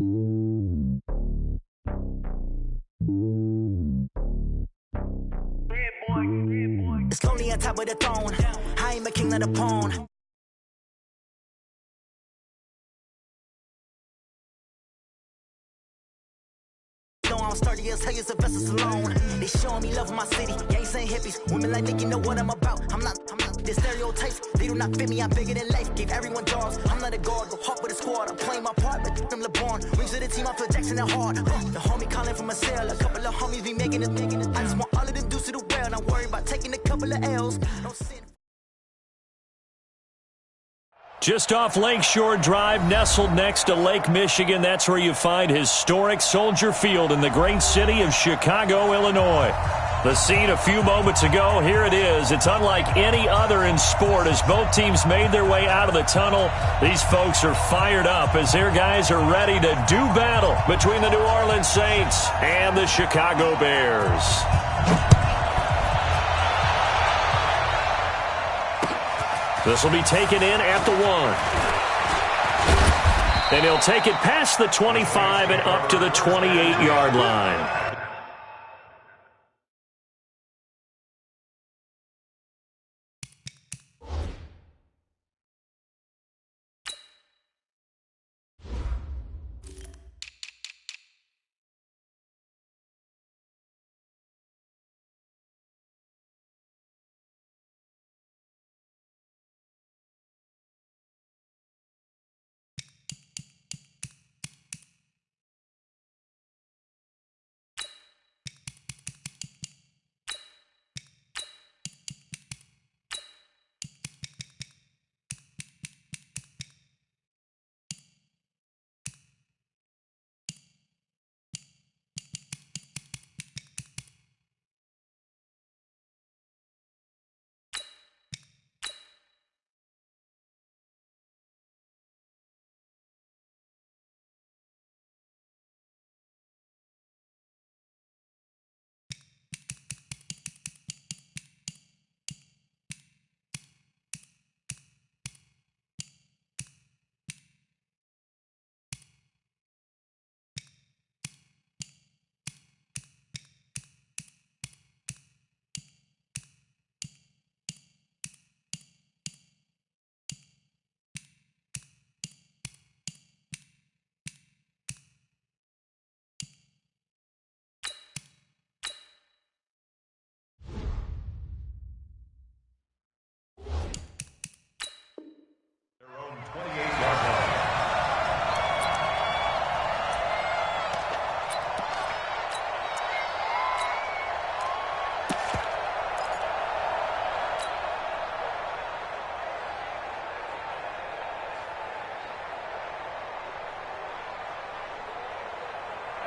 It's lonely on top of the throne. I am a king of the pawn. I'm sturdy as hell as a vessel alone. They showing me love in my city. Gangs ain't hippies. Women like Nick, you know what I'm about. I'm not the stereotypes. They do not fit me. I'm bigger than life. Gave everyone jobs. I'm not a guard. Go hard with a squad. I'm playing my part, but I'm LeBron. Rings to the team. I feel Jackson and hard. The homie calling from a cell. A couple of homies be making it. I just want all of them dudes to do well. Not worry about taking a couple of L's. No sin. Just off Lakeshore Drive, nestled next to Lake Michigan, that's where you find historic Soldier Field in the great city of Chicago, Illinois. The scene a few moments ago, here it is. It's unlike any other in sport as both teams made their way out of the tunnel. These folks are fired up as their guys are ready to do battle between the New Orleans Saints and the Chicago Bears. This will be taken in at the 1. And he'll take it past the 25 and up to the 28-yard line.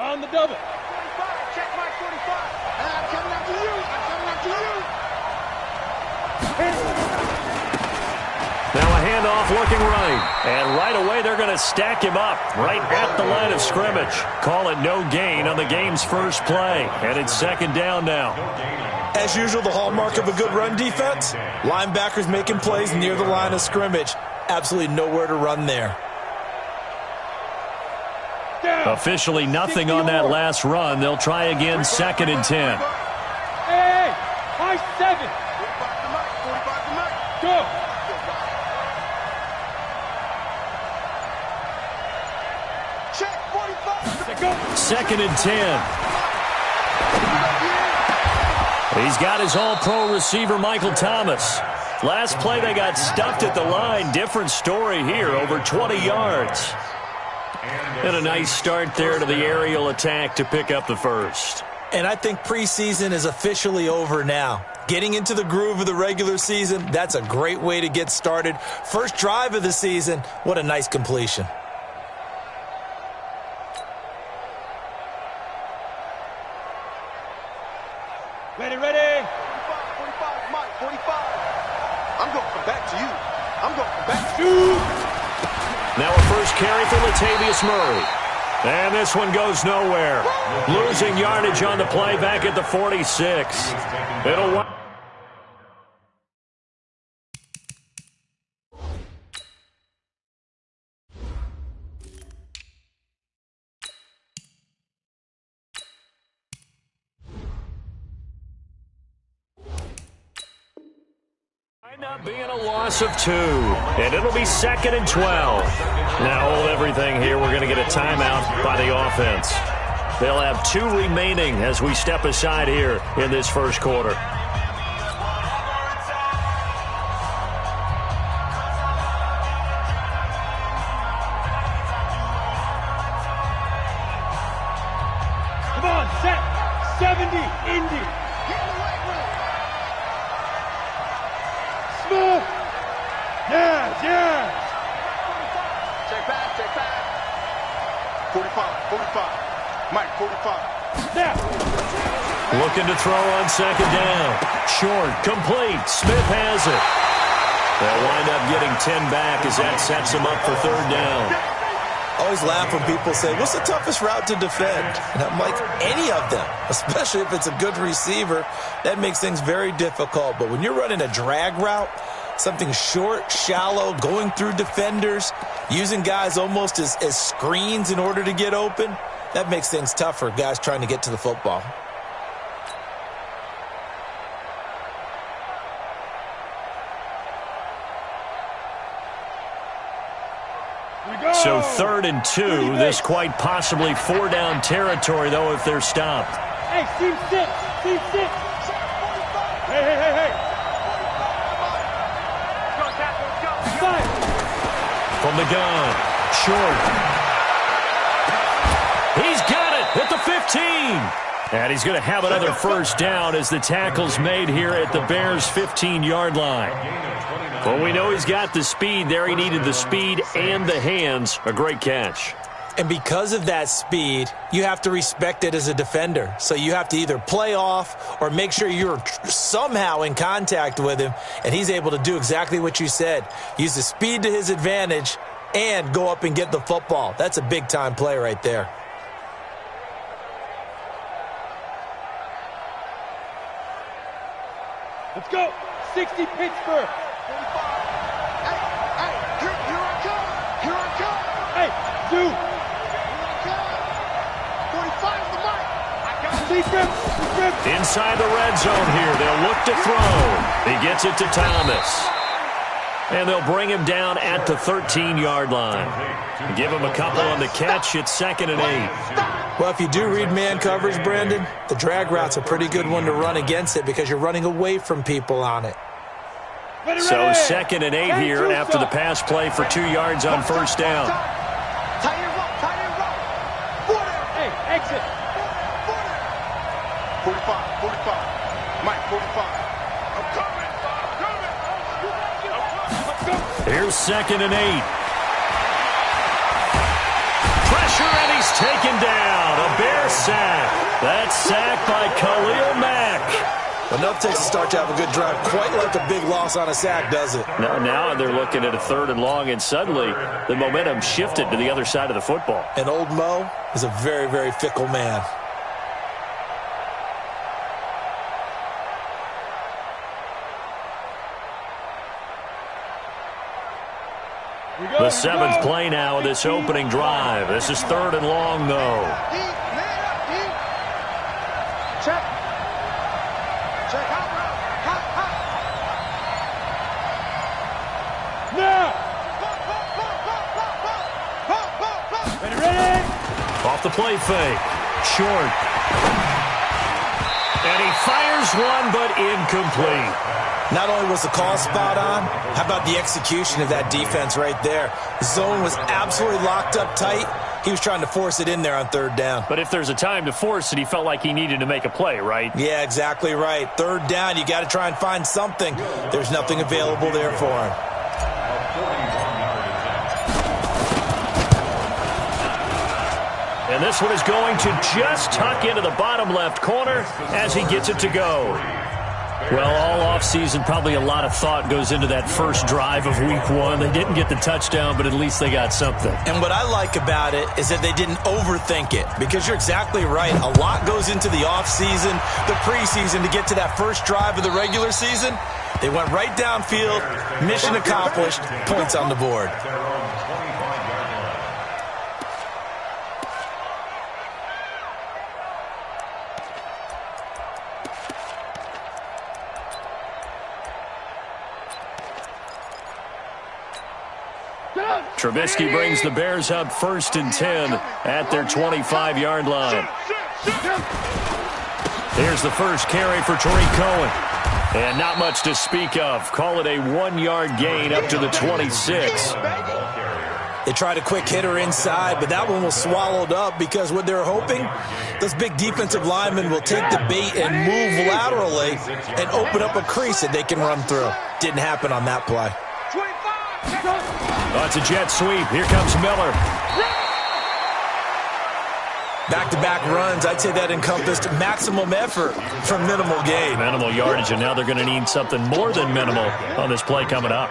On the double. 45, check my 45. And I'm coming after you. I'm coming after you. Now a handoff looking right. And right away they're going to stack him up right at the line of scrimmage. Call it no gain on the game's first play. And it's second down now. As usual, the hallmark of a good run defense, linebackers making plays near the line of scrimmage. Absolutely nowhere to run there. Officially nothing on that last run. They'll try again, second and 10. Hey, high 7. 45 to Mike. 45 to Mike. Go. Check 45. Second and 10. He's got his all-pro receiver, Michael Thomas. Last play, they got stuffed at the line. Different story here, over 20 yards. And a nice start there to the aerial attack to pick up the first. And I think preseason is officially over now. Getting into the groove of the regular season, that's a great way to get started. First drive of the season, what a nice completion. Ready. 45, Mike, 45. I'm going to come back to you. I'm going to come back to you. Now a first carry for Latavius Murray. And this one goes nowhere. Losing yardage on the play back at the 46. It'll Up being a loss of 2, and it'll be 2nd and 12. Now hold everything here. We're going to get a timeout by the offense. They'll have 2 remaining as we step aside here in this first quarter. Come on, set. 70, Indy. Smooth. Yes. Check back. 45. Mike, 45. Now. Looking to throw on 2nd down. Short, complete. Smith has it. They'll wind up getting 10 back as that sets them up for 3rd down. Always laugh when people say, what's the toughest route to defend? And I'm like, any of them, especially if it's a good receiver. That makes things very difficult. But when you're running a drag route, something short, shallow, going through defenders, using guys almost as screens in order to get open, that makes things tough for guys trying to get to the football. So 3rd and 2, this quite possibly 4-down territory, though, if they're stopped. Hey, team 6. Hey. Fire. From the gun, short. He's got it at the 15. And he's going to have another 1st down as the tackle's made here at the Bears' 15-yard line. Well, we know he's got the speed there. He needed the speed and the hands. A great catch. And because of that speed, you have to respect it as a defender. So you have to either play off or make sure you're somehow in contact with him, and he's able to do exactly what you said. Use the speed to his advantage and go up and get the football. That's a big-time play right there. Let's go. 60 Pittsburgh. Hey, here I come. Hey, dude. 45 is the mark. Inside the red zone here. They'll look to throw. He gets it to Thomas. And they'll bring him down at the 13-yard line. Give him a couple on the catch. It's 2nd and 8. Well, if you do read man coverage, Brandon, the drag route's a pretty good one to run against it because you're running away from people on it. So 2nd and 8 here after the pass play for 2 yards on 1st down. Tight end roll. Hey, exit. 45. Mike, 45. I'm coming. Here's 2nd and 8. Pressure, and he's taken down. A Bear sack. That's sacked by Khalil Mack. Enough takes to start to have a good drive. Quite like a big loss on a sack, does it? Now they're looking at a 3rd and long, and suddenly the momentum shifted to the other side of the football. And old Mo is a very, very fickle man. The 7th play now of this opening drive. This is 3rd and long, though. Check. Now. Ready. Off the play fake. Short. And he fires one, but incomplete. Not only was the call spot on, how about the execution of that defense right there? The zone was absolutely locked up tight. He was trying to force it in there on 3rd down. But if there's a time to force it, he felt like he needed to make a play, right? Yeah, exactly right. 3rd down, you got to try and find something. There's nothing available there for him. And this one is going to just tuck into the bottom left corner as he gets it to go. Well, all offseason, probably a lot of thought goes into that first drive of week 1. They didn't get the touchdown, but at least they got something. And what I like about it is that they didn't overthink it, because you're exactly right. A lot goes into the offseason, the preseason, to get to that first drive of the regular season. They went right downfield, mission accomplished, points on the board. Trubisky brings the Bears up 1st and 10 at their 25-yard line. Here's the first carry for Tariq Cohen. And not much to speak of. Call it a 1-yard gain up to the 26. They tried a quick hitter inside, but that one was swallowed up because what they're hoping, those big defensive linemen will take the bait and move laterally and open up a crease that they can run through. Didn't happen on that play. Oh, it's a jet sweep. Here comes Miller. Back-to-back runs, I'd say that encompassed maximum effort for minimal gain. Minimal yardage, and now they're going to need something more than minimal on this play coming up.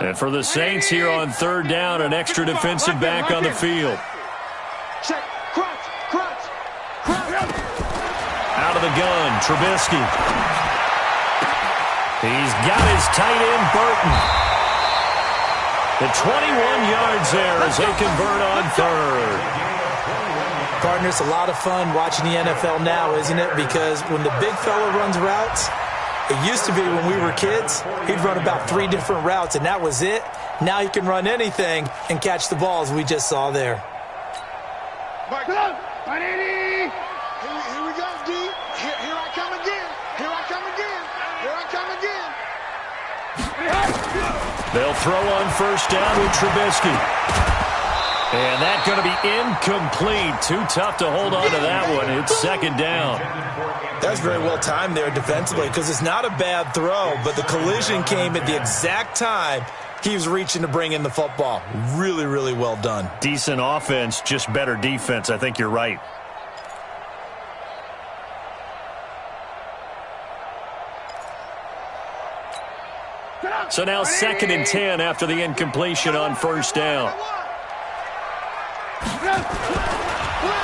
And for the Saints here on 3rd down, an extra defensive back on the field. Check. Crunch. Out of the gun, Trubisky. He's got his tight end, Burton. The 21 yards there as they convert on 3rd. Partner, it's a lot of fun watching the NFL now, isn't it? Because when the big fella runs routes, it used to be when we were kids, he'd run about 3 different routes, and that was it. Now he can run anything and catch the balls we just saw there. Mike, here we go, D. Here I come again. They'll throw on 1st down with Trubisky. And that's going to be incomplete. Too tough to hold on to that one. It's 2nd down. That was very well timed there defensively because it's not a bad throw, but the collision came at the exact time he was reaching to bring in the football. Really, really well done. Decent offense, just better defense. I think you're right. So now 2nd and 10 after the incompletion on 1st down.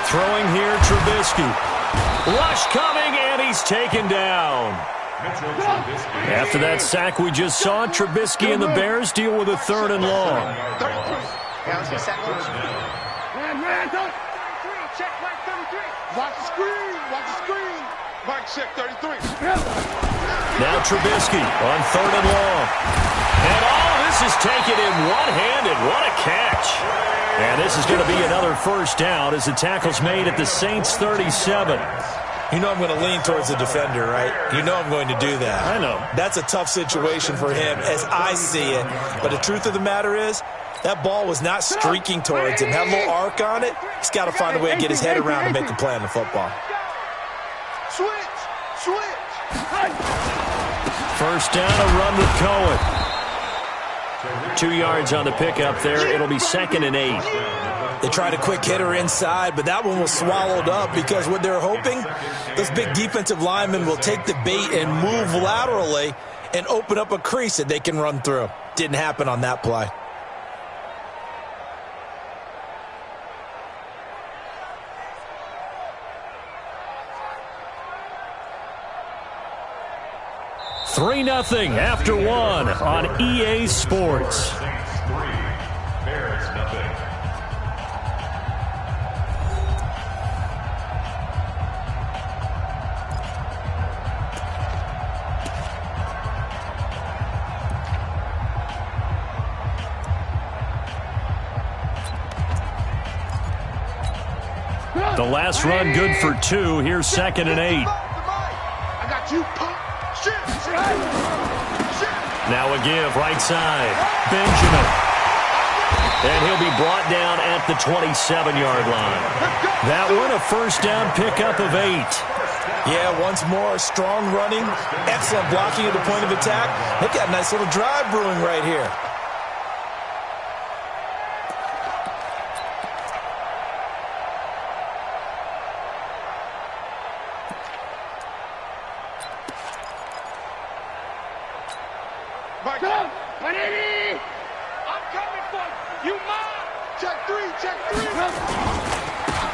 Throwing here, Trubisky. Rush coming, and he's taken down. After that sack we just saw, Trubisky and the Bears deal with a 3rd and long. Watch the screen. Mike, check 33. Now Trubisky on 3rd and long. And this is taken in one-handed. What a catch. And this is going to be another 1st down as the tackle's made at the Saints' 37. You know I'm going to lean towards the defender, right? You know I'm going to do that. I know. That's a tough situation for him as I see it. But the truth of the matter is, that ball was not streaking towards him. Had a little arc on it. He's got to find a way to get his head around and make a play on the football. Switch. 1st down, a run with Cohen. 2 yards on the pickup there. It'll be 2nd and 8. They tried a quick hitter inside, but that one was swallowed up because what they're hoping, those big defensive linemen will take the bait and move laterally and open up a crease that they can run through. Didn't happen on that play. Three 3-0 after 1 on EA Sports. The last run good for 2. Here's 2nd and 8. I got you, punk. Shit. Now a give, right side. Benjamin. And he'll be brought down at the 27-yard line. That one, a 1st down pickup of 8. Yeah, once more, strong running, excellent blocking at the point of attack. They've got a nice little drive brewing right here.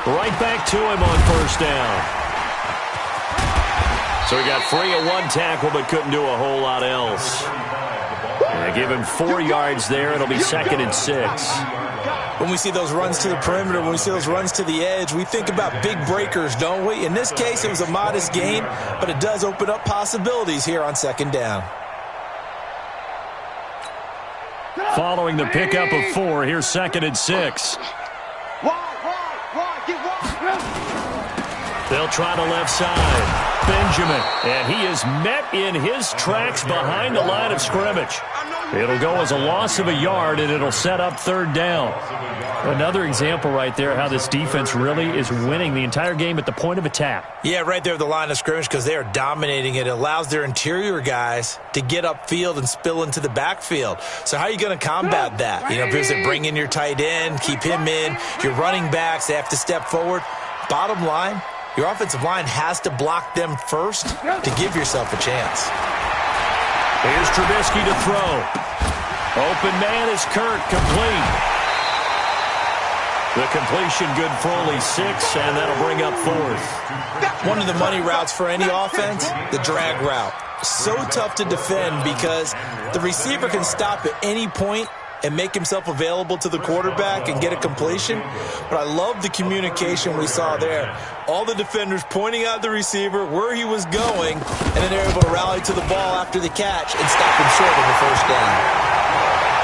Right back to him on 1st down. So he got free of 1 tackle but couldn't do a whole lot else. And they give him 4 yards there. It'll be 2nd and 6. When we see those runs to the perimeter, when we see those runs to the edge, we think about big breakers, don't we? In this case, it was a modest gain, but it does open up possibilities here on second down. Following the pickup of 4, here's 2nd and 6. They'll try the left side. Benjamin, and he is met in his tracks behind the line of scrimmage. It'll go as a loss of a yard, and it'll set up 3rd down. Another example right there how this defense really is winning the entire game at the point of attack. Yeah, right there at the line of scrimmage because they are dominating it. It allows their interior guys to get upfield and spill into the backfield. So how are you going to combat that? You know, if they bring in your tight end, keep him in, your running backs, they have to step forward. Bottom line, your offensive line has to block them first to give yourself a chance. Here's Trubisky to throw. Open man is Kirk, complete. The completion good for only 6, and that'll bring up 4th. One of the money routes for any offense, the drag route. So tough to defend because the receiver can stop at any point and make himself available to the quarterback and get a completion. But I love the communication we saw there. All the defenders pointing out the receiver, where he was going, and then they're able to rally to the ball after the catch and stop him short of the first down.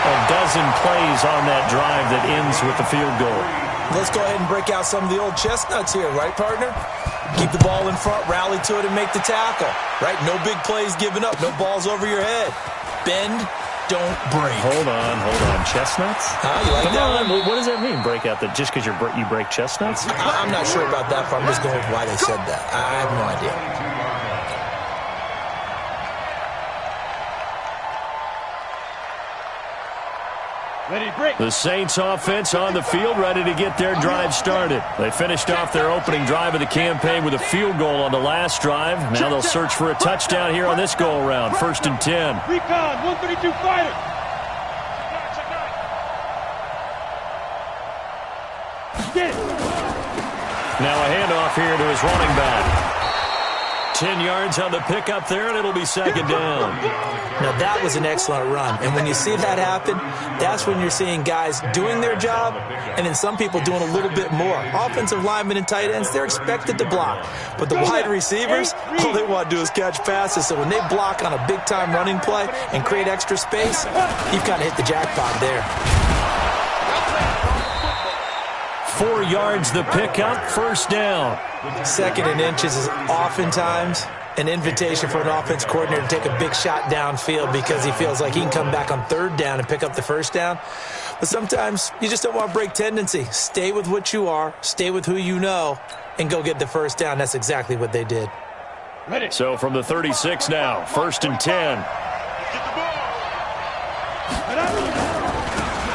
A dozen plays on that drive that ends with the field goal. Let's go ahead and break out some of the old chestnuts here, right, partner? Keep the ball in front, rally to it, and make the tackle, right? No big plays given up, no balls over your head. Bend, don't break. Hold on. Chestnuts? You like Come that on. one? What does that mean, break out? That just because you break chestnuts? I'm not sure about that, but I'm just going with why they said that. I have no idea. The Saints offense on the field, ready to get their drive started. They finished off their opening drive of the campaign with a field goal on the last drive. Now they'll search for a touchdown here on this go-around. 1st and 10. Recon, 132 fighter. Get it. Now a handoff here to his running back. 10 yards on the pickup there, and it'll be 2nd down. Now, that was an excellent run. And when you see that happen, that's when you're seeing guys doing their job and then some people doing a little bit more. Offensive linemen and tight ends, they're expected to block. But the wide receivers, all they want to do is catch passes. So when they block on a big-time running play and create extra space, you've kind of hit the jackpot there. 4 yards the pickup, 1st down. 2nd and inches is oftentimes an invitation for an offense coordinator to take a big shot downfield because he feels like he can come back on 3rd down and pick up the 1st down. But sometimes you just don't want to break tendency. Stay with what you are, stay with who you know, and go get the 1st down. That's exactly what they did. So from the 36 now, 1st and 10.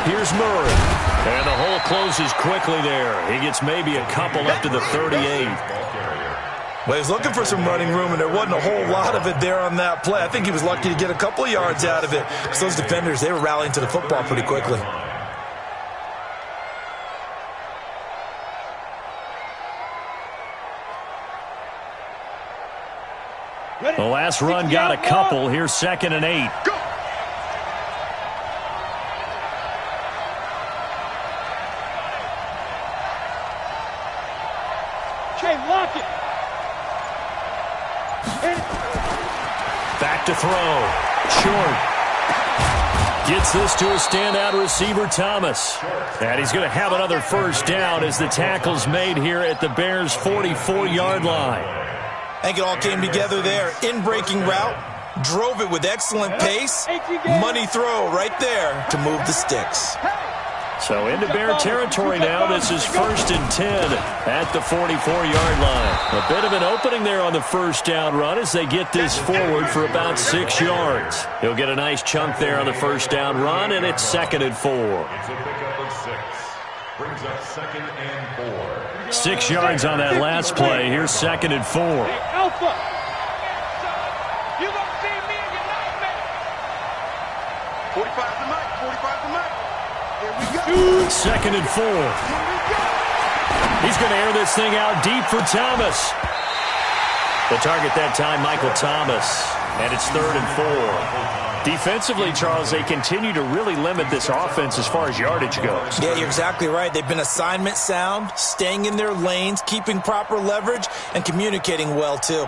Here's Murray. And the hole closes quickly there. He gets maybe a couple up to the 38. Well, he was looking for some running room, and there wasn't a whole lot of it there on that play. I think he was lucky to get a couple of yards out of it because those defenders, they were rallying to the football pretty quickly. The last run got a couple. Here's 2nd and 8. Lock it. Back to throw. Short. Gets this to a standout receiver, Thomas. And he's going to have another 1st down as the tackle's made here at the Bears' 44-yard line. I think it all came together there. In-breaking route. Drove it with excellent pace. Money throw right there to move the sticks. So into Bear territory now. This is 1st and 10 at the 44-yard line. A bit of an opening there on the 1st down run as they get this forward for about 6 yards. He'll get a nice chunk there on the 1st down run, and it's 2nd and 4. Brings up 2nd and 4. 6 yards on that last play. Here's 2nd and 4. Alpha. You gonna see me in your nightmare. 45 to Mike. 45 to Mike. Here we go. 2nd and 4. He's going to air this thing out deep for Thomas. The target that time, Michael Thomas. And it's 3rd and 4. Defensively, Charles, they continue to really limit this offense as far as yardage goes. Yeah, you're exactly right. They've been assignment sound, staying in their lanes, keeping proper leverage, and communicating well, too.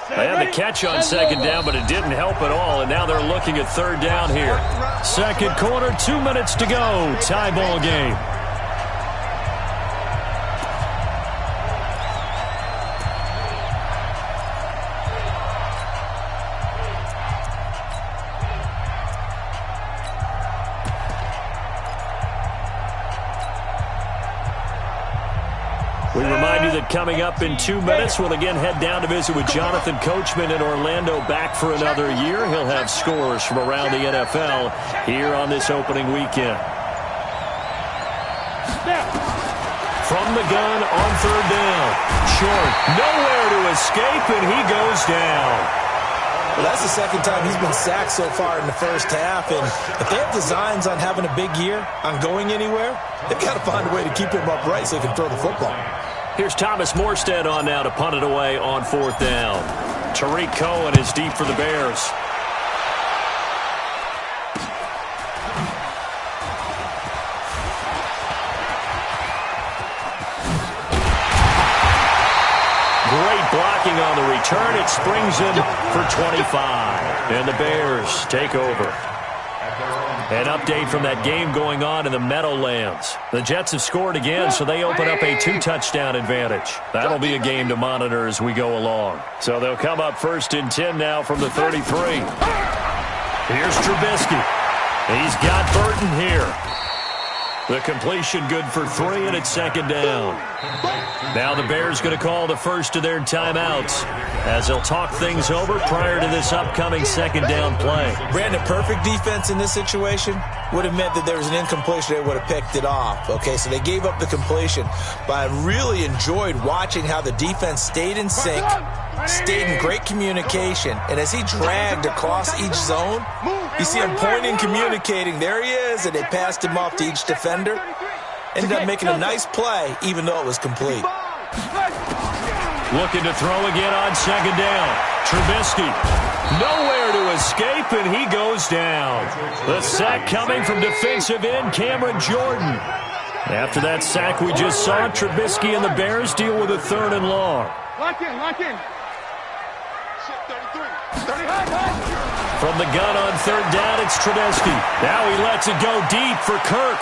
They had the catch on second down, but it didn't help at all, and now they're looking at third down here. Second quarter, 2 minutes to go. Tie ball game. We remind you that coming up in 2 minutes, we'll again head down to visit with Jonathan Coachman in Orlando, back for another year. He'll have scores from around the NFL here on this opening weekend. From the gun on third down. Short, nowhere to escape, and he goes down. Well, that's the second time he's been sacked so far in the first half, and if they have designs on having a big year, on going anywhere, they've got to find a way to keep him upright so he can throw the football. Here's Thomas Morstead on now to punt it away on fourth down. Tariq Cohen is deep for the Bears. Great blocking on the return. It springs in for 25. And the Bears take over. An update from that game going on in the Meadowlands. The Jets have scored again, so they open up a 2-touchdown advantage. That'll be a game to monitor as we go along. So they'll come up first and 10 now from the 33. Here's Trubisky. He's got Burton here. The completion good for 3, and it's second down. Now the Bears going to call the first of their timeouts as they'll talk things over prior to this upcoming second down play. Brandon, perfect defense in this situation would have meant that there was an incompletion. They would have picked it off. Okay, so they gave up the completion. But I really enjoyed watching how the defense stayed in sync, stayed in great communication, and as he dragged across each zone, you see him pointing, communicating. There he is, and they passed him off to each defender. Ended up making a nice play, even though it was complete. Looking to throw again on second down. Trubisky, nowhere to escape, and he goes down. The sack coming from defensive end Cameron Jordan. After that sack we just saw, Trubisky and the Bears deal with a third and long. Lock in, lock in. 33. From the gun on third down, it's Trubisky. Now he lets it go deep for Kirk.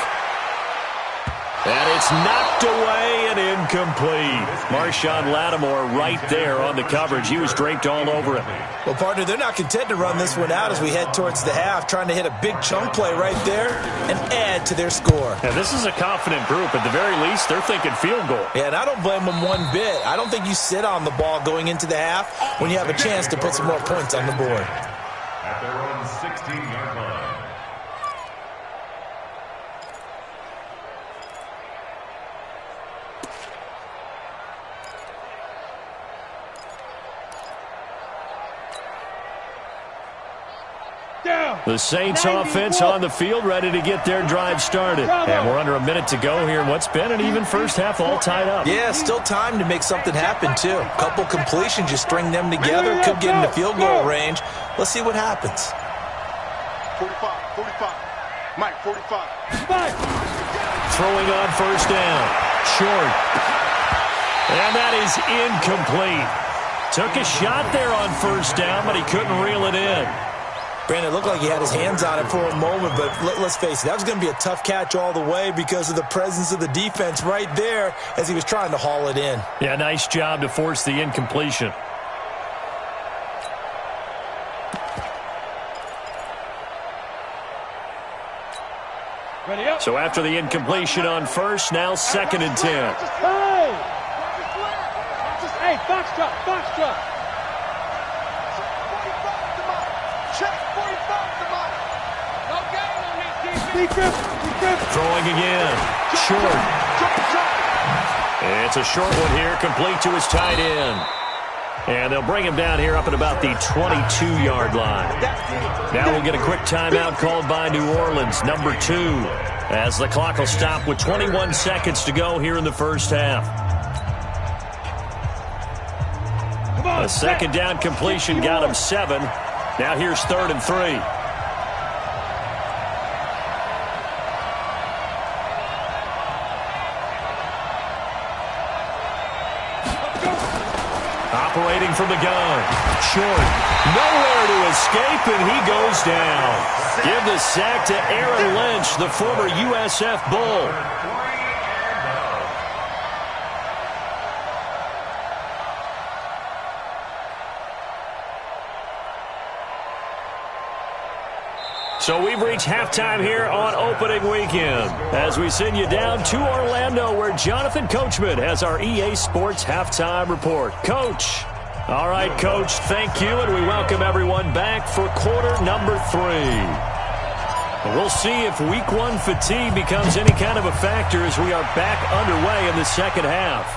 And it's knocked away and incomplete. Marshawn Lattimore right there on the coverage. He was draped all over it. Well, partner, they're not content to run this one out as we head towards the half, trying to hit a big chunk play right there and add to their score. And this is a confident group. At the very least, they're thinking field goal. Yeah, and I don't blame them one bit. I don't think you sit on the ball going into the half when you have a chance to put some more points on the board. At their own 16-yard line. The Saints offense on the field, ready to get their drive started. And we're under a minute to go here in what's been an even first half, all tied up. Yeah, still time to make something happen, too. A couple completions, you string them together, could get into field goal range. Let's see what happens. 45, 45. Mike, 45. Throwing on first down. Short. And that is incomplete. Took a shot there on first down, but he couldn't reel it in. Brandon, it looked like he had his hands on it for a moment, but let's face it, that was going to be a tough catch all the way because of the presence of the defense right there as he was trying to haul it in. Yeah, nice job to force the incompletion. Ready up. So after the incompletion on first, now second and 10. Hey, foxtrot, foxtrot. Throwing again. Short. It's a short one here, complete to his tight end. And they'll bring him down here up at about the 22-yard line. Now we'll get a quick timeout called by New Orleans, number 2, as the clock will stop with 21 seconds to go here in the first half. A second down completion got him 7. Now here's 3rd and 3. Operating from the gun. Short. Nowhere to escape, and he goes down. Give the sack to Aaron Lynch, the former USF Bull. So we've reached halftime here on opening weekend as we send you down to Orlando where Jonathan Coachman has our EA Sports halftime report. Coach. All right, Coach, thank you, and we welcome everyone back for quarter number 3. We'll see if week 1 fatigue becomes any kind of a factor as we are back underway in the second half.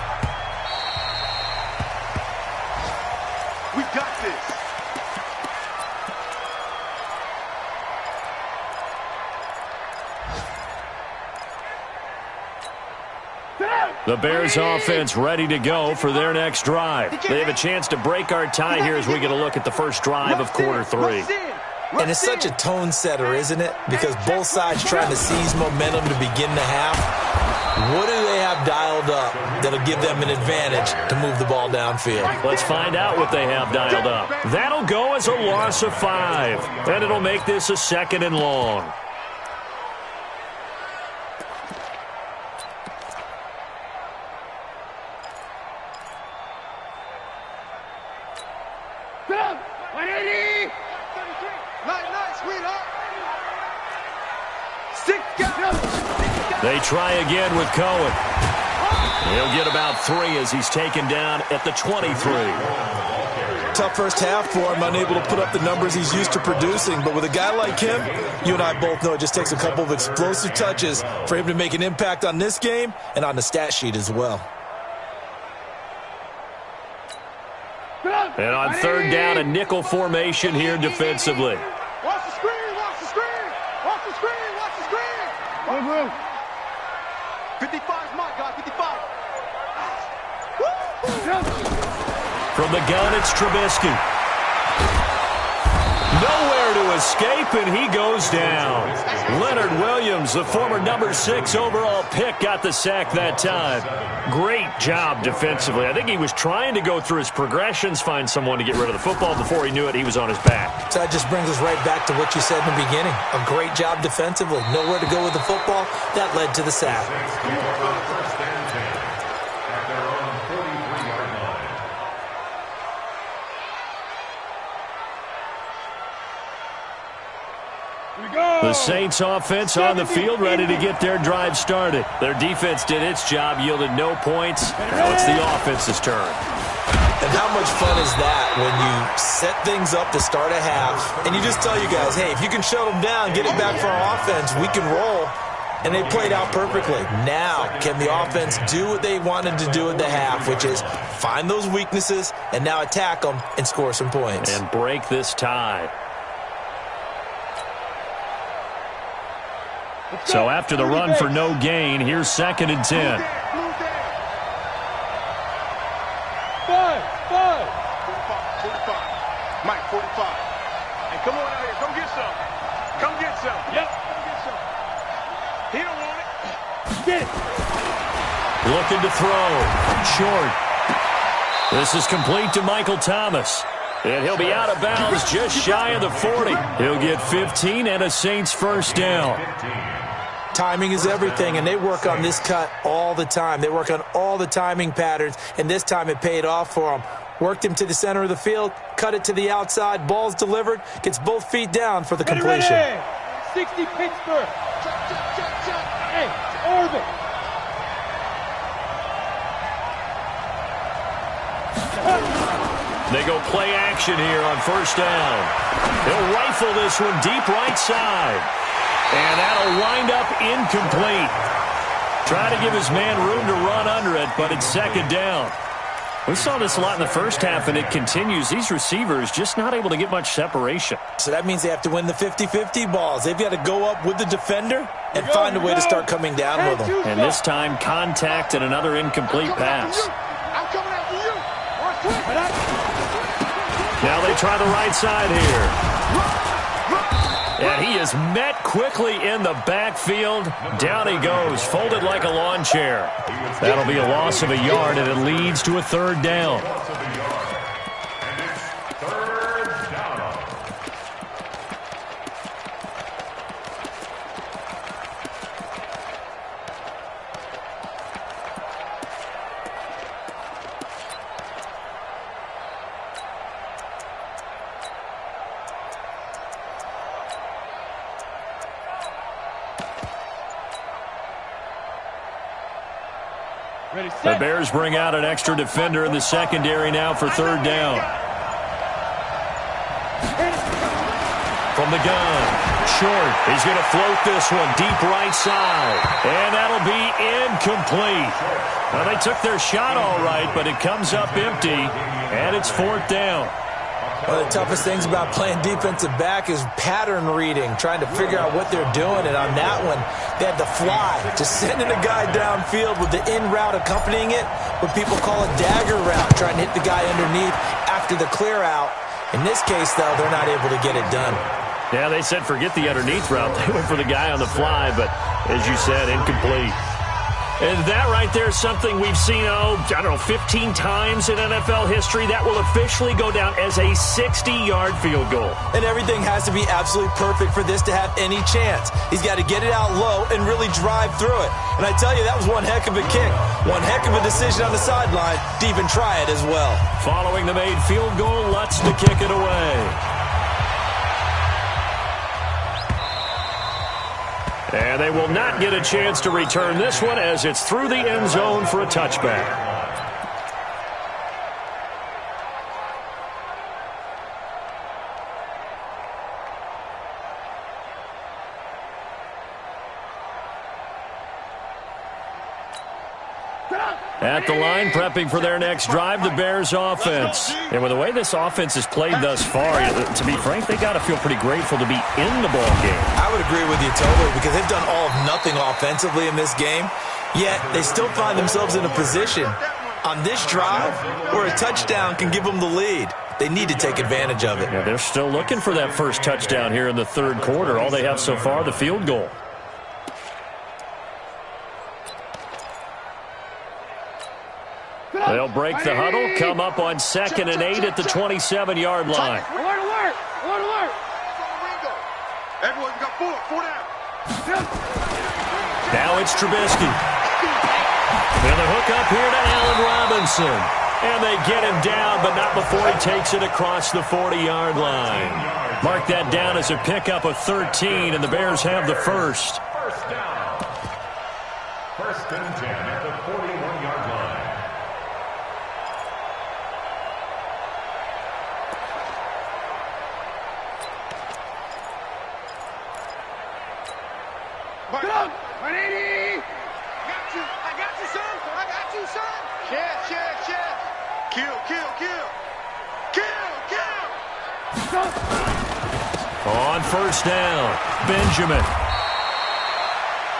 We got this. The Bears offense ready to go for their next drive. They have a chance to break our tie here as we get a look at the first drive of quarter 3. And it's such a tone setter, isn't it? Because both sides trying to seize momentum to begin the half. What do they have dialed up that'll give them an advantage to move the ball downfield? Let's find out what they have dialed up. That'll go as a loss of 5. And it'll make this a 2nd and long. They try again with Cohen. He'll get about 3 as he's taken down at the 23. Tough first half for him, unable to put up the numbers he's used to producing. But with a guy like him, you and I both know it just takes a couple of explosive touches for him to make an impact on this game and on the stat sheet as well. And on 3rd down, a nickel formation here defensively. Watch the screen, watch the screen, watch the screen, watch the screen. 55's my guy, 55. From the gun, it's Trubisky. Nowhere to escape, and he goes down. Leonard Williams, the former number 6 overall pick, got the sack that time. Great job defensively. I think he was trying to go through his progressions, find someone to get rid of the football. Before he knew it, he was on his back. So that just brings us right back to what you said in the beginning. A great job defensively. Nowhere to go with the football. That led to the sack. The Saints offense on the field ready to get their drive started. Their defense did its job, yielded no points. Now it's the offense's turn. And how much fun is that when you set things up to start a half and you just tell you guys, hey, if you can shut them down, get it back for our offense, we can roll. And they played out perfectly. Now, can the offense do what they wanted to do at the half, which is find those weaknesses and now attack them and score some points. And break this tie. So after the run for no gain, here's 2nd and 10. 45. Mike, 45. Hey, come on out here. Come get some. Come get some. Yep. Come get some. He don't want it. Get it. Looking to throw. Short. This is complete to Michael Thomas. And he'll be out of bounds just shy of the 40. He'll get 15 and a Saints first down. Timing is everything, and they work on this cut all the time. They work on all the timing patterns, and this time it paid off for them. Worked him to the center of the field, cut it to the outside, ball's delivered, gets both feet down for the completion. Ready. 60 Pittsburgh. Check. Hey, orbit. They go play action here on first down. He'll rifle this one deep right side. And that'll wind up incomplete. Trying to give his man room to run under it, but it's 2nd down. We saw this a lot in the first half, and it continues. These receivers just not able to get much separation. So that means they have to win the 50-50 balls. They've got to go up with the defender and find a way to start coming down with them. And this time, contact and another incomplete pass. I'm coming after you. Now they try the right side here. And he is met quickly in the backfield. Down he goes, folded like a lawn chair. That'll be a loss of a yard, and it leads to a third down. The Bears bring out an extra defender in the secondary now for third down. From the gun, short. He's going to float this one deep right side. And that'll be incomplete. Well, they took their shot all right, but it comes up empty, and it's fourth down. One of the toughest things about playing defensive back is pattern reading, trying to figure out what they're doing. And on that one, they had the fly, just sending a guy downfield with the in route accompanying it, what people call a dagger route, trying to hit the guy underneath after the clear out. In this case, though, they're not able to get it done. Yeah, they said forget the underneath route. They went for the guy on the fly, but as you said, incomplete. And that right there is something we've seen, I don't know, 15 times in NFL history. That will officially go down as a 60-yard field goal. And everything has to be absolutely perfect for this to have any chance. He's got to get it out low and really drive through it. And I tell you, that was one heck of a kick. One heck of a decision on the sideline to even try it as well. Following the made field goal, Lutz to kick it away. And they will not get a chance to return this one as it's through the end zone for a touchback. At the line, prepping for their next drive, the Bears offense. And with the way this offense has played thus far, to be frank, they got to feel pretty grateful to be in the ball game. I would agree with you totally, because they've done all of nothing offensively in this game, yet they still find themselves in a position on this drive where a touchdown can give them the lead. They need to take advantage of it. Yeah, they're still looking for that first touchdown here in the third quarter. All they have so far, the field goal. They'll break the huddle, come up on 2nd and 8 at the 27-yard line. Alert, alert! Alert, alert! Everyone, we got four down. Now it's Trubisky. And the hook up here to Allen Robinson. And they get him down, but not before he takes it across the 40-yard line. Mark that down as a pickup of 13, and the Bears have the first. First down. 1st and 10 at the 41-yard line. Get up! 180! I got you, son. Check. Kill. On first down, Benjamin.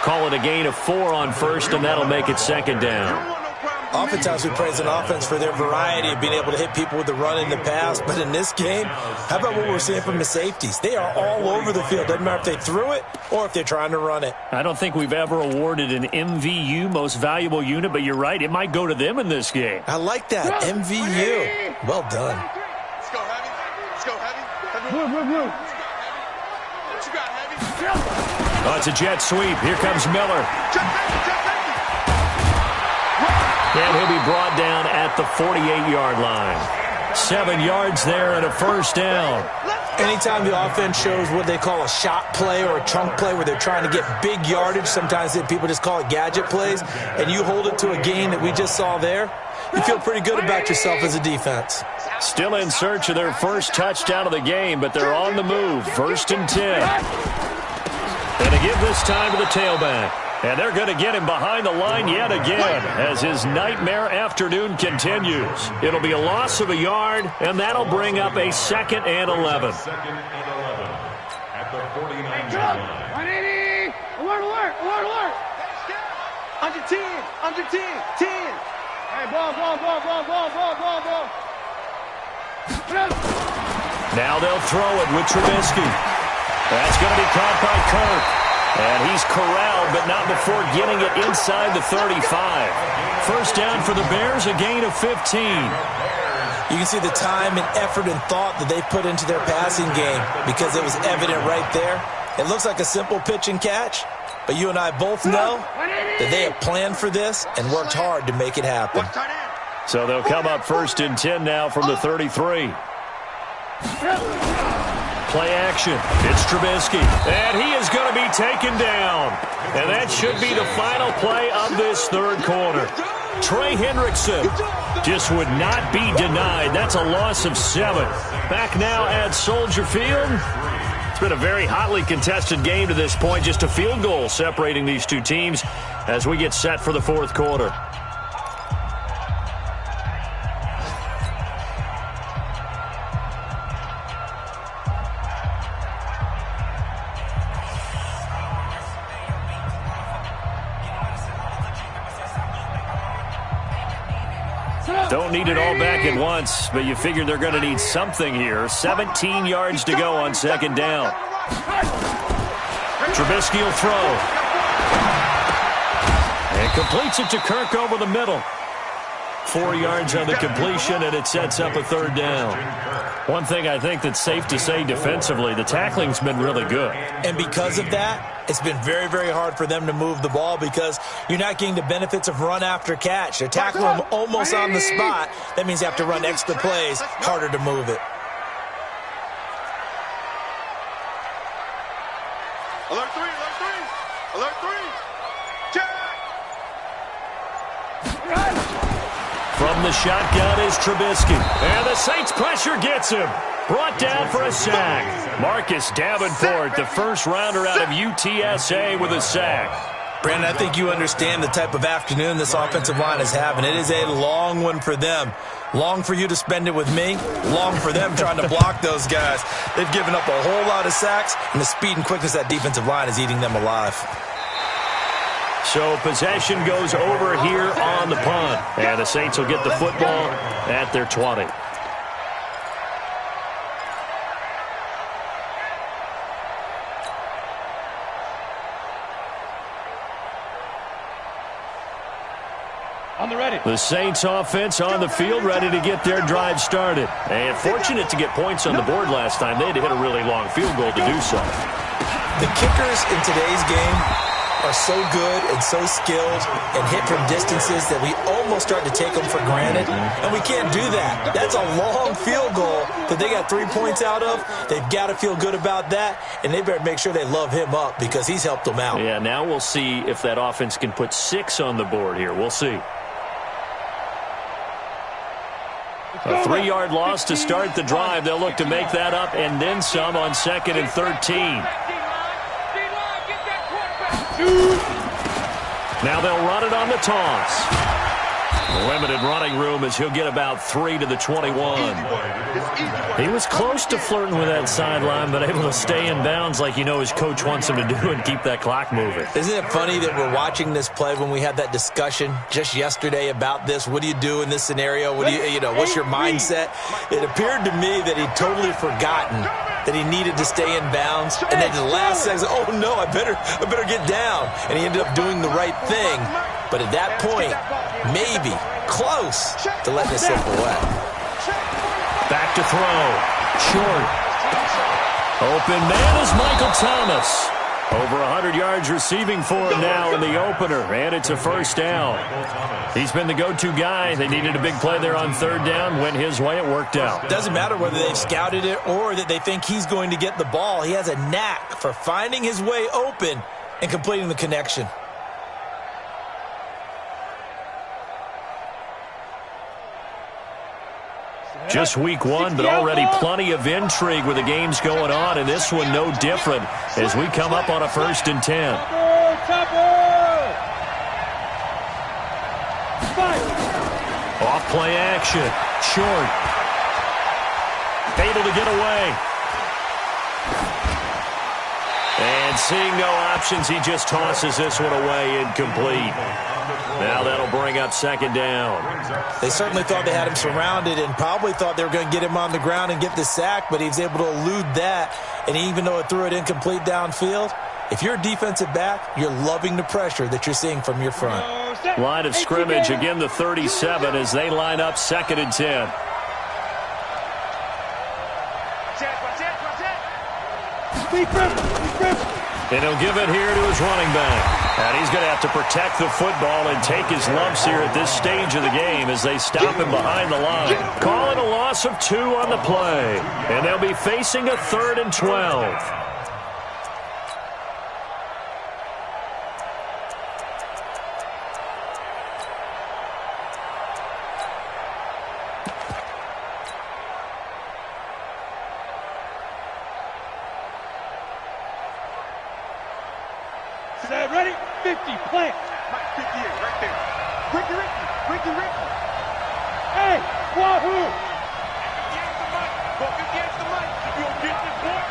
Call it a gain of 4 on first, and that'll make it 2nd down. Oftentimes we praise an offense for their variety of being able to hit people with the run and the pass. But in this game, how about what we're seeing from the safeties? They are all over the field. Doesn't matter if they threw it or if they're trying to run it. I don't think we've ever awarded an MVU, most valuable unit, but you're right. It might go to them in this game. I like that. MVU. Well done. Let's go, Heavy. Move. What you got, Heavy? Oh, it's a jet sweep. Here comes Miller. And he'll be brought down at the 48-yard line. 7 yards there and a first down. Anytime the offense shows what they call a shot play or a chunk play where they're trying to get big yardage, sometimes people just call it gadget plays, and you hold it to a gain that we just saw there, you feel pretty good about yourself as a defense. Still in search of their first touchdown of the game, but they're on the move. 1st and 10. And they give this time to the tailback. And they're going to get him behind the line yet again as his nightmare afternoon continues. It'll be a loss of a yard, and that'll bring up a 2nd and 11. Second and 11 at the 49-yard line. 180. Alert, alert, alert, alert. Under 10, under 10, 10. Hey, ball. Now they'll throw it with Trubisky. That's going to be caught by Kirk. And he's corralled, but not before getting it inside the 35. First down for the Bears, a gain of 15. You can see the time and effort and thought that they put into their passing game because it was evident right there. It looks like a simple pitch and catch, but you and I both know that they have planned for this and worked hard to make it happen. So they'll come up 1st and 10 now from the 33. Play action. It's Trubisky. And he is going to be taken down. And that should be the final play of this 3rd quarter. Trey Hendrickson just would not be denied. That's a loss of 7. Back now at Soldier Field. It's been a very hotly contested game to this point. Just a field goal separating these two teams as we get set for the 4th quarter. Don't need it all back at once, but you figure they're going to need something here. 17 yards to go on 2nd down. Trubisky will throw. And completes it to Kirk over the middle. 4 yards on the completion, and it sets up a 3rd down. One thing I think that's safe to say defensively, the tackling's been really good. And because of that, it's been very, very hard for them to move the ball because you're not getting the benefits of run after catch. They're tackling them almost on the spot. That means you have to run extra plays, harder to move it. Alert 3, alert 3, alert 3. Check. From the shotgun is Trubisky. And the Saints pressure gets him. Brought down for a sack. Marcus Davenport, the first rounder out of UTSA with a sack. Brandon, I think you understand the type of afternoon this offensive line is having. It is a long one for them. Long for you to spend it with me. Long for them trying to block those guys. They've given up a whole lot of sacks, and the speed and quickness of that defensive line is eating them alive. So possession goes over here on the punt. And the Saints will get the football at their 20. The Saints offense on the field, ready to get their drive started. And fortunate to get points on the board last time. They had to hit a really long field goal to do so. The kickers in today's game are so good and so skilled and hit from distances that we almost start to take them for granted. And we can't do that. That's a long field goal that they got 3 points out of. They've got to feel good about that, and they better make sure they love him up because he's helped them out. Yeah, now we'll see if that offense can put 6 on the board here. We'll see. A 3-yard loss to start the drive. They'll look to make that up and then some on 2nd and 13. Now they'll run it on the toss. Limited running room as he'll get about 3 to the 21. He was close to flirting with that sideline, but able to stay in bounds like you know his coach wants him to do and keep that clock moving. Isn't it funny that we're watching this play when we had that discussion just yesterday about this? What do you do in this scenario? What do you know, what's your mindset? It appeared to me that he'd totally forgotten that he needed to stay in bounds, and then the last second, oh no, I better get down. And he ended up doing the right thing. But at that point, maybe close to letting it slip away. Back to throw. Short. Open man is Michael Thomas. Over 100 yards receiving for him now in the opener, and it's a first down. He's been the go-to guy. They needed a big play there on 3rd down. Went his way. It worked out. Doesn't matter whether they've scouted it or that they think he's going to get the ball. He has a knack for finding his way open and completing the connection. Just week 1, but already plenty of intrigue with the games going on, and this one no different as we come up on a 1st and 10. Off play action. Short. Able to get away. And seeing no options, he just tosses this one away, incomplete. Now that'll bring up second down. They certainly thought they had him surrounded and probably thought they were going to get him on the ground and get the sack, but he was able to elude that. And even though it threw it incomplete downfield, if you're a defensive back, you're loving the pressure that you're seeing from your front. Line of scrimmage, again the 37 as they line up 2nd and 10. And he'll give it here to his running back. And he's going to have to protect the football and take his lumps here at this stage of the game as they stop him behind the line. Calling a loss of 2 on the play. And they'll be facing a 3rd and 12. Ready? 50, plant. Mike, 58, right there. Ricky. Hey, wahoo! Get the mic. Walk against the mic. You gonna get this, boy?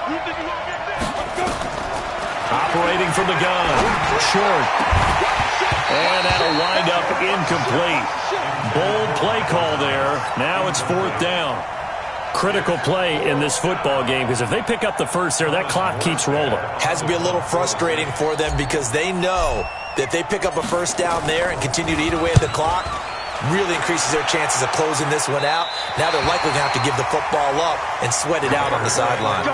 You think you gonna get this? Let's go. Operating from the gun. Short. And that'll wind up incomplete. Bold play call there. Now it's 4th down. Critical play in this football game because if they pick up the first there, that clock keeps rolling. Has to be a little frustrating for them because they know that if they pick up a first down there and continue to eat away at the clock, really increases their chances of closing this one out. Now they're likely going to have to give the football up and sweat it out on the sideline.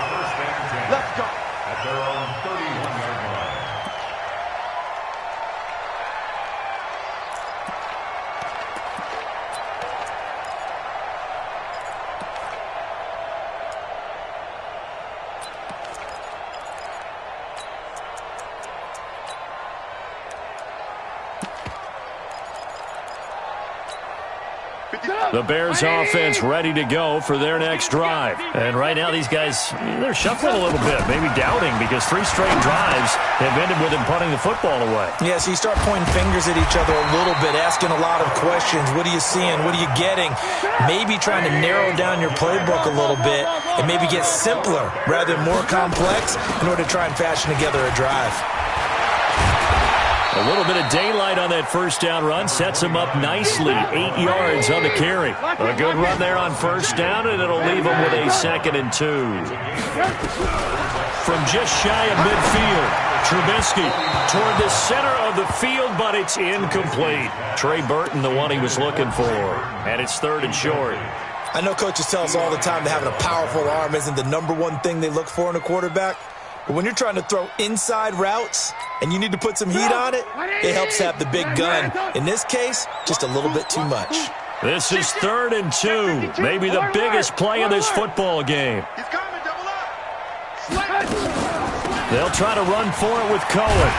Let's go. At their own 31-yard line. The Bears offense ready to go for their next drive. And right now these guys, they're shuffling a little bit, maybe doubting because 3 straight drives have ended with them punting the football away. Yeah, so you start pointing fingers at each other a little bit, asking a lot of questions. What are you seeing? What are you getting? Maybe trying to narrow down your playbook a little bit and maybe get simpler rather than more complex in order to try and fashion together a drive. A little bit of daylight on that first down run sets him up nicely. 8 yards on the carry. A good run there on first down, and it'll leave him with a 2nd and 2. From just shy of midfield, Trubisky toward the center of the field, but it's incomplete. Trey Burton, the one he was looking for. And it's 3rd and short. I know coaches tell us all the time that having a powerful arm isn't the #1 thing they look for in a quarterback. But when you're trying to throw inside routes and you need to put some heat on it, it helps have the big gun. In this case, just a little bit too much. This is 3rd and 2. Maybe the biggest play in this football game. He's coming, double up. They'll try to run for it with Cohen.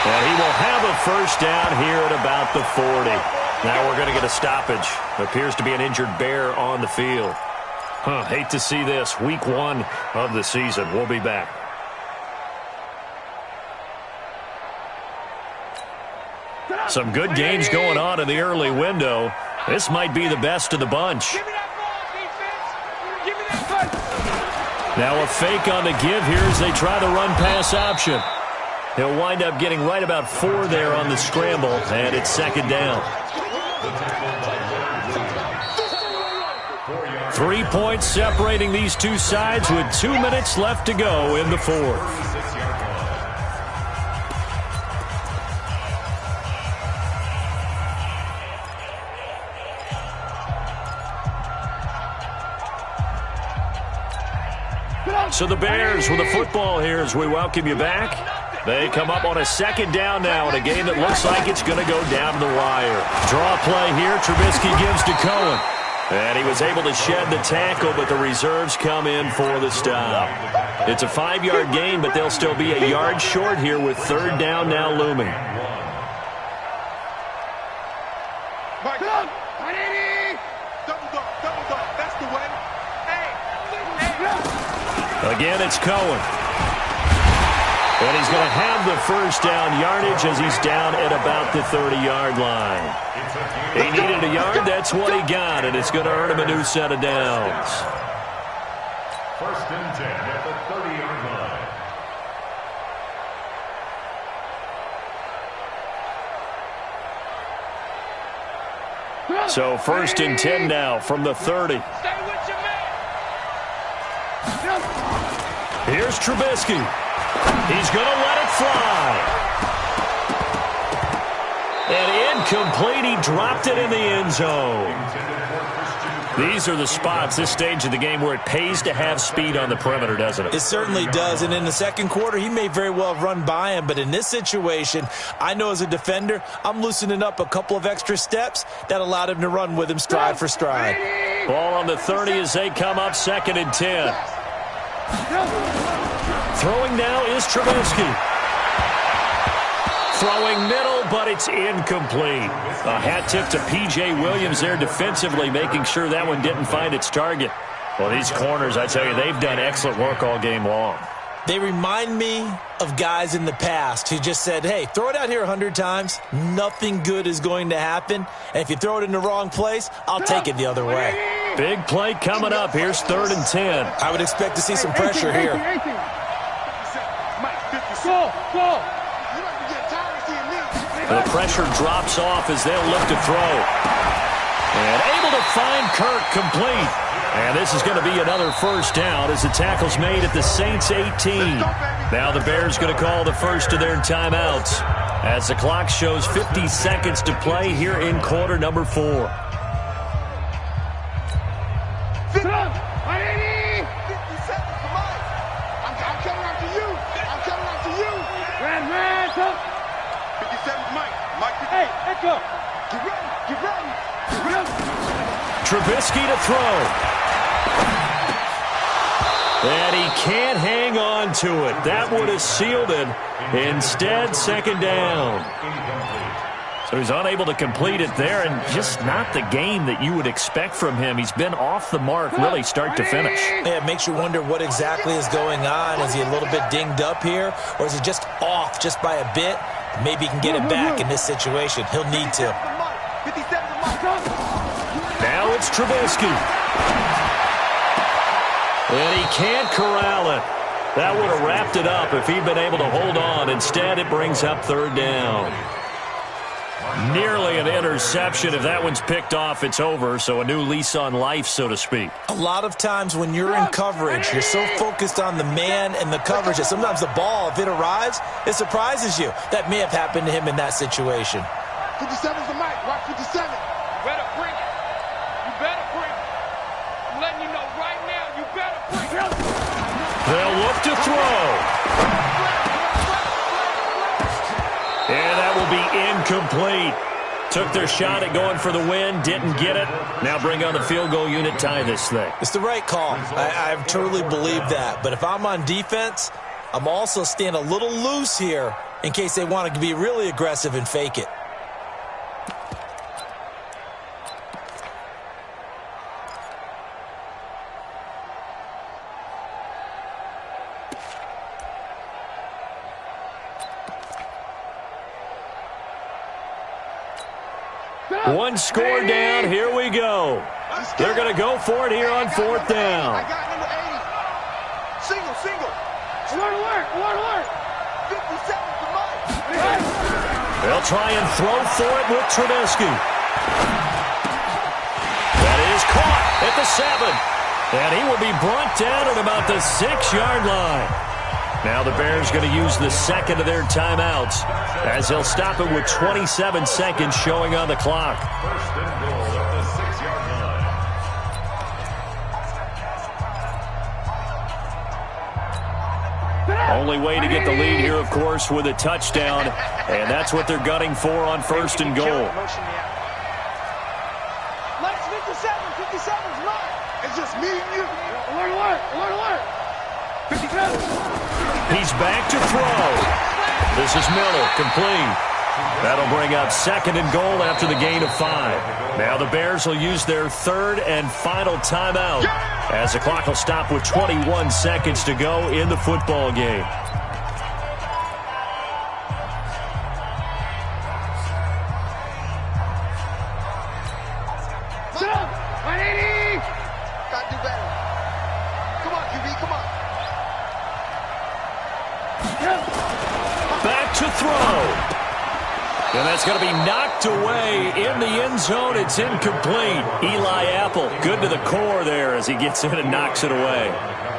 And he will have a first down here at about the 40. Now we're going to get a stoppage. Appears to be an injured Bear on the field. Hate to see this. Week 1 of the season. We'll be back. Some good games going on in the early window. This might be the best of the bunch. Now a fake on the give here as they try the run-pass option. He'll wind up getting right about 4 there on the scramble, and it's 2nd down. 3 points separating these two sides with 2 minutes left to go in the 4th. So the Bears with the football here as we welcome you back. They come up on a 2nd down now in a game that looks like it's going to go down to the wire. Draw play here. Trubisky gives to Cohen. And he was able to shed the tackle, but the reserves come in for the stop. It's a 5-yard gain, but they'll still be a yard short here with 3rd down now looming. Again, it's Cohen. And he's going to have the first down yardage as he's down at about the 30-yard line. He needed a yard. That's what he got, and it's going to earn him a new set of downs. First and 10 at the 30-yard line. So first and 10 now from the 30. Here's Trubisky. He's going to let it fly. And incomplete. He dropped it in the end zone. These are the spots, this stage of the game, where it pays to have speed on the perimeter, doesn't it? It certainly does. And in the second quarter, he may very well have run by him. But in this situation, I know as a defender, I'm loosening up a couple of extra steps that allowed him to run with him stride for stride. Ball on the 30 as they come up, second and 10. Throwing now is Trubisky. Throwing middle, but it's incomplete. A hat tip to P.J. Williams there defensively, making sure that one didn't find its target. Well, these corners, I tell you, they've done excellent work all game long. They remind me of guys in the past who just said, hey, throw it out here 100 times. Nothing good is going to happen. And if you throw it in the wrong place, I'll take it the other way. Big play coming up. Here's third and 10. I would expect to see some pressure here. Go. The pressure drops off as they'll look to throw. And able to find Kirk complete. And this is going to be another first down as the tackle's made at the Saints 18. Now the Bears going to call the first of their timeouts as the clock shows 50 seconds to play here in quarter number 4. Trubisky to throw. And he can't hang on to it. That would have sealed it. Instead, second down. So he's unable to complete it there, and just not the game that you would expect from him. He's been off the mark really start to finish. Yeah, it makes you wonder what exactly is going on. Is he a little bit dinged up here, or is he just off just by a bit? Maybe he can get it back in this situation. He'll need to. Now it's Trubisky. And he can't corral it. That would have wrapped it up if he'd been able to hold on. Instead, it brings up third down. Nearly an interception. If that one's picked off, it's over. So a new lease on life, so to speak. A lot of times when you're in coverage, you're so focused on the man and the coverage that sometimes the ball, if it arrives, it surprises you. That may have happened to him in that situation. 57's the mic. Watch 57. You better bring it. You better bring it. I'm letting you know right now, you better bring it. They'll look to throw. And that will be incomplete. Took their shot at going for the win, didn't get it. Now bring on the field goal unit, tie this thing. It's the right call. I truly believe that. But if I'm on defense, I'm also staying a little loose here in case they want to be really aggressive and fake it. One score down. Here we go. They're going to go for it here on fourth down. I got number 80. Single. Alert. 57's the mic. They'll try and throw for it with Trubisky. That is caught at the 7. And he will be brought down at about the 6-yard line. Now the Bears going to use the second of their timeouts as they'll stop it with 27 seconds showing on the clock. First and goal at the 6-yard line. Only way to get the lead here, of course, with a touchdown. And that's what they're gunning for on first and goal. Let's 57's mine. It's just me and you. Alert. 57. He's back to throw. This is Miller, complete. That'll bring up second and goal after the gain of 5. Now the Bears will use their third and final timeout as the clock will stop with 21 seconds to go in the football game. to throw. And that's going to be knocked away in the end zone. It's incomplete. Eli Apple, good to the core there as he gets in and knocks it away.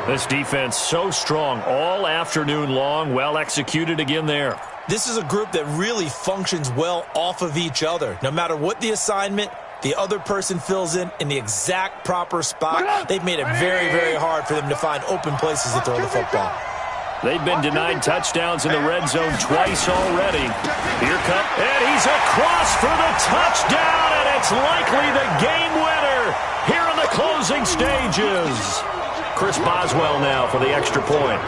This defense so strong all afternoon long. Well executed again there. This is a group that really functions well off of each other. No matter what the assignment, the other person fills in the exact proper spot. They've made it very, very hard for them to find open places to throw the football. They've been denied touchdowns in the red zone twice already. Here comes, and he's across for the touchdown, and it's likely the game winner here in the closing stages. Chris Boswell now for the extra point.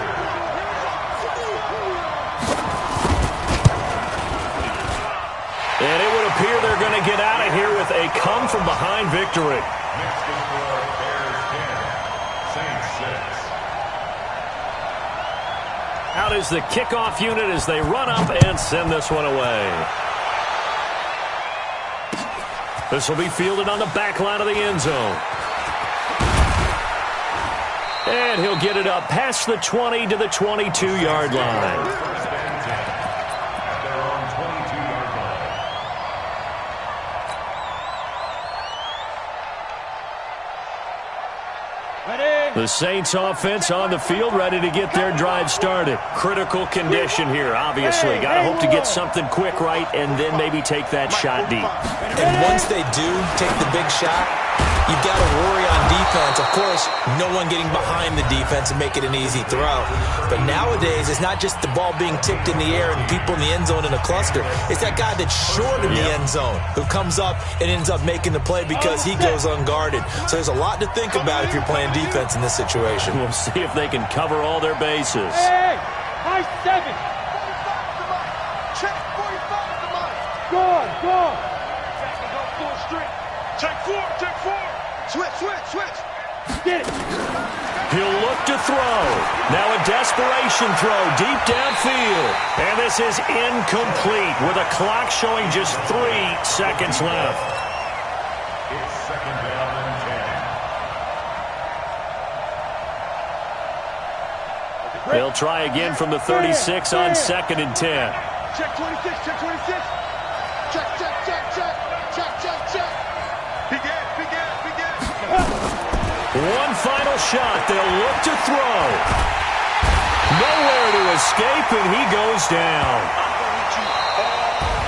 And it would appear they're going to get out of here with a come-from-behind victory. Out is the kickoff unit as they run up and send this one away. This will be fielded on the back line of the end zone. And he'll get it up past the 20 to the 22-yard line. The Saints offense on the field, ready to get their drive started. Critical condition here, obviously. Got to hope to get something quick right and then maybe take that shot deep. And once they do take the big shot, you've got to worry on defense. Of course, no one getting behind the defense and make it an easy throw. But nowadays, it's not just the ball being tipped in the air and people in the end zone in a cluster. It's that guy that's short in the end zone who comes up and ends up making the play because he goes unguarded. So there's a lot to think about if you're playing defense in this situation. We'll see if they can cover all their bases. Hey, high 7. Check 45 to mine. Go on, go on. Go full straight. Check 4. Switch. Get it. He'll look to throw. Now a desperation throw deep downfield. And this is incomplete with a clock showing just 3 seconds left. It's second down and 10. They'll try again from the 36 on 2nd and 10. Check 26. Check. One final shot. They'll look to throw. Nowhere to escape, and he goes down.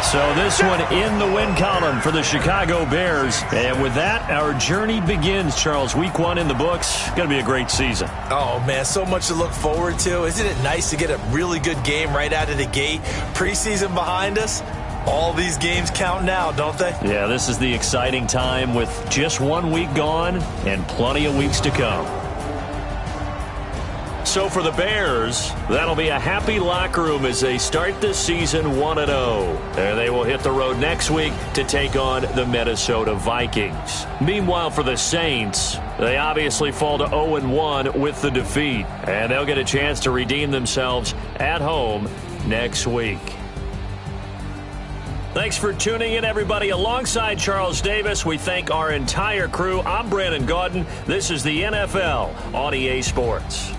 So this one in the win column for the Chicago Bears. And with that, our journey begins, Charles. Week 1 in the books. Going to be a great season. Oh, man, so much to look forward to. Isn't it nice to get a really good game right out of the gate? Preseason behind us. All these games count now, don't they? Yeah, this is the exciting time with just 1 week gone and plenty of weeks to come. So for the Bears, that'll be a happy locker room as they start this season 1-0. And they will hit the road next week to take on the Minnesota Vikings. Meanwhile, for the Saints, they obviously fall to 0-1 with the defeat. And they'll get a chance to redeem themselves at home next week. Thanks for tuning in, everybody. Alongside Charles Davis, we thank our entire crew. I'm Brandon Gaudin. This is the NFL on EA Sports.